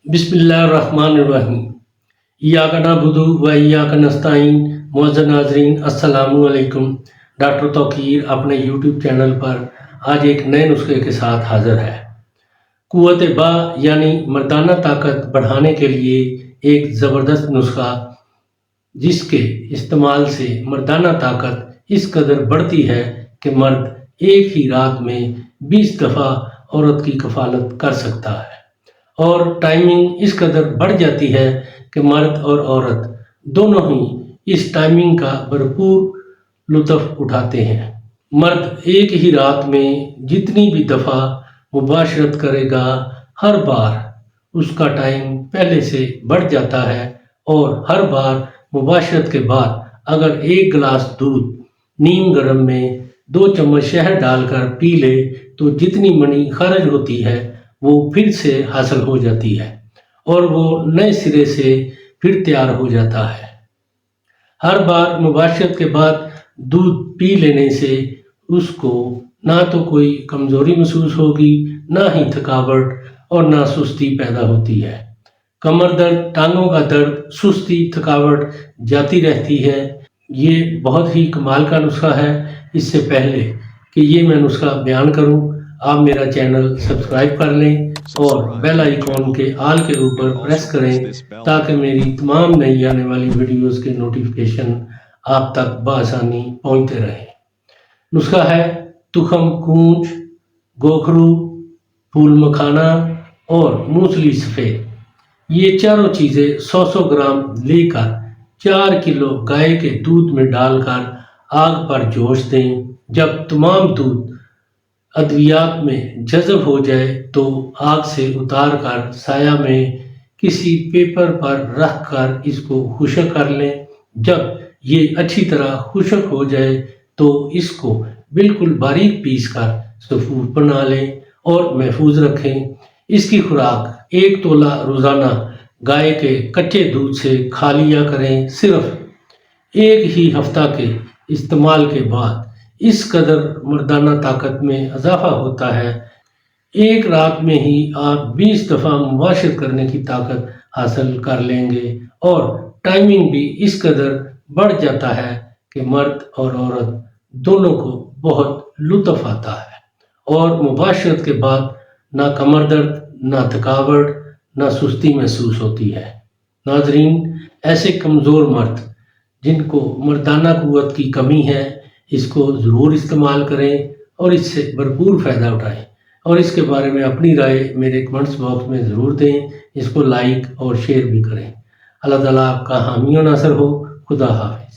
بسم اللہ الرحمن الرحیم۔ ایاک نعبد و ایاک نستعین۔ معزز ناظرین السلام علیکم۔ ڈاکٹر توقیر اپنے یوٹیوب چینل پر آج ایک نئے نسخے کے ساتھ حاضر ہے۔ قوت با یعنی مردانہ طاقت بڑھانے کے لیے ایک زبردست نسخہ جس کے استعمال سے مردانہ طاقت اس قدر بڑھتی ہے کہ مرد ایک ہی رات میں 20 دفعہ عورت کی کفالت کر سکتا ہے، اور ٹائمنگ اس قدر بڑھ جاتی ہے کہ مرد اور عورت دونوں ہی اس ٹائمنگ کا بھرپور لطف اٹھاتے ہیں۔ مرد ایک ہی رات میں جتنی بھی دفعہ مباشرت کرے گا، ہر بار اس کا ٹائم پہلے سے بڑھ جاتا ہے، اور ہر بار مباشرت کے بعد اگر ایک گلاس دودھ نیم گرم میں 2 چمچ شہد ڈال کر پی لے تو جتنی منی خارج ہوتی ہے وہ پھر سے حاصل ہو جاتی ہے، اور وہ نئے سرے سے پھر تیار ہو جاتا ہے۔ ہر بار مباشرت کے بعد دودھ پی لینے سے اس کو نہ تو کوئی کمزوری محسوس ہوگی، نہ ہی تھکاوٹ اور نہ سستی پیدا ہوتی ہے۔ کمر درد، ٹانگوں کا درد، سستی، تھکاوٹ جاتی رہتی ہے۔ یہ بہت ہی کمال کا نسخہ ہے۔ اس سے پہلے کہ یہ میں نسخہ بیان کروں، آپ میرا چینل سبسکرائب کر لیں اور بیل آئیکن کے آل کے اوپر پریس کریں تاکہ میری تمام نئی آنے والی ویڈیوز کے نوٹیفیکیشن آپ تک بآسانی پہنچتے رہیں۔ نسخہ ہے تخم کونچ، گوکھرو، پھول مکھانا اور موسلی سفید۔ یہ چاروں چیزیں 100 گرام لے کر 4 کلو گائے کے دودھ میں ڈال کر آگ پر جوش دیں۔ جب تمام دودھ ادویات میں جذب ہو جائے تو آگ سے اتار کر سایہ میں کسی پیپر پر رکھ کر اس کو خشک کر لیں۔ جب یہ اچھی طرح خشک ہو جائے تو اس کو بالکل باریک پیس کر سفوف بنا لیں اور محفوظ رکھیں۔ اس کی خوراک 1 تولہ روزانہ گائے کے کچے دودھ سے کھا لیا کریں۔ صرف ایک ہی ہفتہ کے استعمال کے بعد اس قدر مردانہ طاقت میں اضافہ ہوتا ہے، ایک رات میں ہی آپ 20 دفعہ مباشرت کرنے کی طاقت حاصل کر لیں گے، اور ٹائمنگ بھی اس قدر بڑھ جاتا ہے کہ مرد اور عورت دونوں کو بہت لطف آتا ہے، اور مباشرت کے بعد نہ کمر درد، نہ تھکاوٹ، نہ سستی محسوس ہوتی ہے۔ ناظرین، ایسے کمزور مرد جن کو مردانہ قوت کی کمی ہے، اس کو ضرور استعمال کریں اور اس سے بھرپور فائدہ اٹھائیں، اور اس کے بارے میں اپنی رائے میرے کمنٹس باکس میں ضرور دیں۔ اس کو لائک اور شیئر بھی کریں۔ اللہ تعالیٰ آپ کا حامی و ناصر ہو۔ خدا حافظ۔